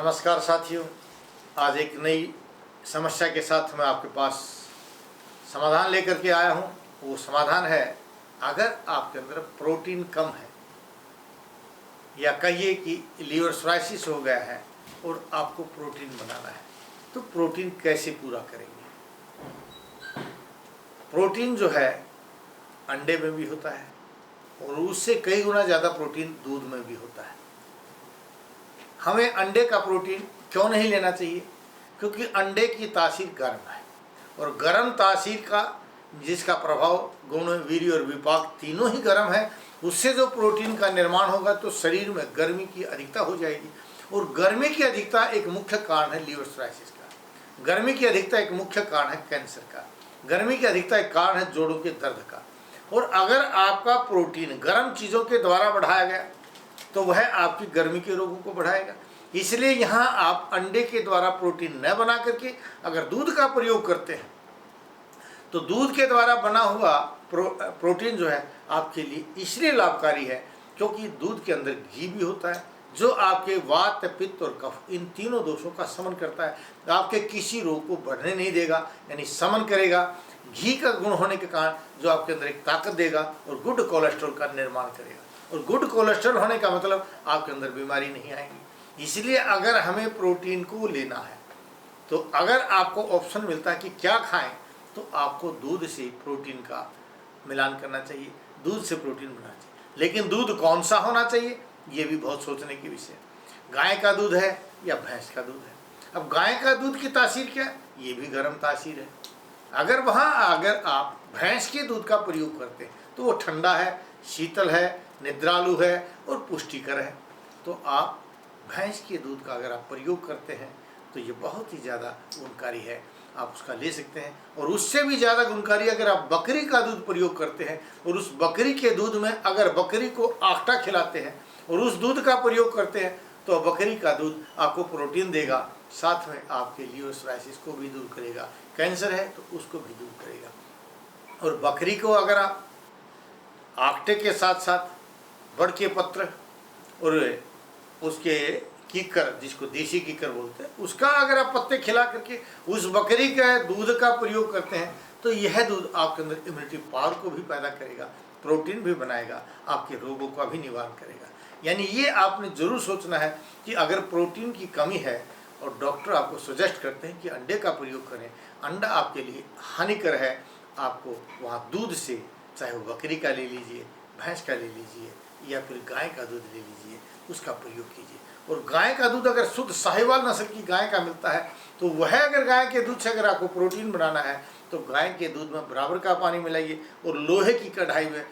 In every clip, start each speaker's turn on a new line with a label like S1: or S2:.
S1: नमस्कार साथियों, आज एक नई समस्या के साथ मैं आपके पास समाधान लेकर के आया हूँ। वो समाधान है, अगर आपके अंदर प्रोटीन कम है या कहिए कि लीवर सोराइसिस हो गया है और आपको प्रोटीन बनाना है, तो प्रोटीन कैसे पूरा करेंगे। प्रोटीन जो है अंडे में भी होता है और उससे कई गुना ज़्यादा प्रोटीन दूध में भी होता है। हमें अंडे का प्रोटीन क्यों नहीं लेना चाहिए? क्योंकि अंडे की तासीर गर्म है और गर्म तासीर का जिसका प्रभाव गुण, वीर्य और विपाक तीनों ही गर्म है, उससे जो प्रोटीन का निर्माण होगा तो शरीर में गर्मी की अधिकता हो जाएगी। और गर्मी की अधिकता एक मुख्य कारण है लीवर सोराइसिस का। गर्मी की अधिकता एक मुख्य कारण है कैंसर का। गर्मी की अधिकता एक कारण है जोड़ों के दर्द का। और अगर आपका प्रोटीन गर्म चीज़ों के द्वारा बढ़ाया गया तो वह आपकी गर्मी के रोगों को बढ़ाएगा। इसलिए यहाँ आप अंडे के द्वारा प्रोटीन न बना करके अगर दूध का प्रयोग करते हैं तो दूध के द्वारा बना हुआ प्रोटीन जो है आपके लिए इसलिए लाभकारी है क्योंकि दूध के अंदर घी भी होता है जो आपके वात, पित्त और कफ इन तीनों दोषों का शमन करता है। आपके किसी रोग को बढ़ने नहीं देगा, यानी शमन करेगा। घी का गुण होने के कारण जो आपके अंदर एक ताकत देगा और गुड कोलेस्ट्रॉल का निर्माण करेगा। और गुड कोलेस्ट्रॉल होने का मतलब आपके अंदर बीमारी नहीं आएगी। इसलिए अगर हमें प्रोटीन को लेना है तो अगर आपको ऑप्शन मिलता है कि क्या खाएं, तो आपको दूध से प्रोटीन का मिलान करना चाहिए, दूध से प्रोटीन बनाना चाहिए। लेकिन दूध कौन सा होना चाहिए, ये भी बहुत सोचने की विषय है। गाय का दूध है या भैंस का दूध है। अब गाय का दूध की तासीर क्या है, ये भी गर्म तासीर है। अगर आप भैंस के दूध का प्रयोग करते हैं तो वो ठंडा है, शीतल है, निद्रालु है और पुष्टिकर है। तो आप भैंस के दूध का अगर आप प्रयोग करते हैं तो ये बहुत ही ज़्यादा गुणकारी है, आप उसका ले सकते हैं। और उससे भी ज़्यादा गुणकारी अगर आप बकरी का दूध प्रयोग करते हैं और उस बकरी के दूध में अगर बकरी को आटा खिलाते हैं और उस दूध का प्रयोग करते हैं तो बकरी का दूध आपको प्रोटीन देगा, साथ में आपके लीवर सोराइसिस को भी दूर करेगा, कैंसर है तो उसको भी दूर करेगा। और बकरी को अगर आप आटे के साथ साथ बड़ के पत्र और उसके कीकर, जिसको देसी कीकर बोलते हैं, उसका अगर आप पत्ते खिला करके उस बकरी के दूध का प्रयोग करते हैं तो यह दूध आपके अंदर इम्यूनिटी पावर को भी पैदा करेगा, प्रोटीन भी बनाएगा, आपके रोगों का भी निवारण करेगा। यानी ये आपने जरूर सोचना है कि अगर प्रोटीन की कमी है और डॉक्टर आपको सजेस्ट करते हैं कि अंडे का प्रयोग करें, अंडा आपके लिए हानिकर है, आपको वहाँ दूध से, चाहे वो बकरी का ले लीजिए, भैंस का ले लीजिए या फिर गाय का दूध ले लीजिए, उसका प्रयोग कीजिए। और गाय का दूध अगर शुद्ध साहिवाल नस्ल की गाय का मिलता है तो वह अगर गाय के दूध से अगर आपको प्रोटीन बनाना है तो गाय के दूध में बराबर का पानी मिलाइए और लोहे की कढ़ाई में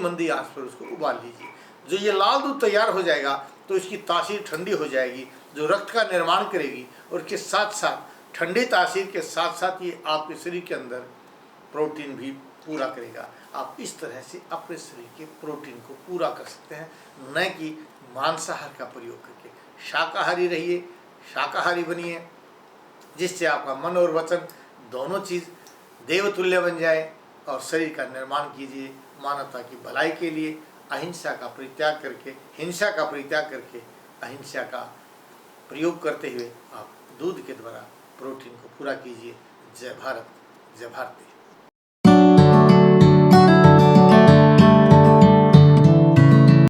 S1: मंदी आंच पर उसको उबाल लीजिए। जो ये लाल दूध तैयार हो जाएगा तो इसकी तासीर ठंडी हो जाएगी जो रक्त का निर्माण करेगी, और इसके साथ साथ ठंडी तासीर के साथ साथ ये आपके शरीर के अंदर प्रोटीन भी पूरा करेगा। आप इस तरह से अपने शरीर के प्रोटीन को पूरा कर सकते हैं, न कि मांसाहार का प्रयोग करके। शाकाहारी रहिए, शाकाहारी बनिए, जिससे आपका मन और वचन दोनों चीज़ देवतुल्य बन जाए और शरीर का निर्माण कीजिए। मानवता की भलाई के लिए अहिंसा का परित्याग करके, हिंसा का परित्याग करके अहिंसा का प्रयोग करते हुए आप दूध के द्वारा प्रोटीन को पूरा कीजिए। जय भारत, जय भारती।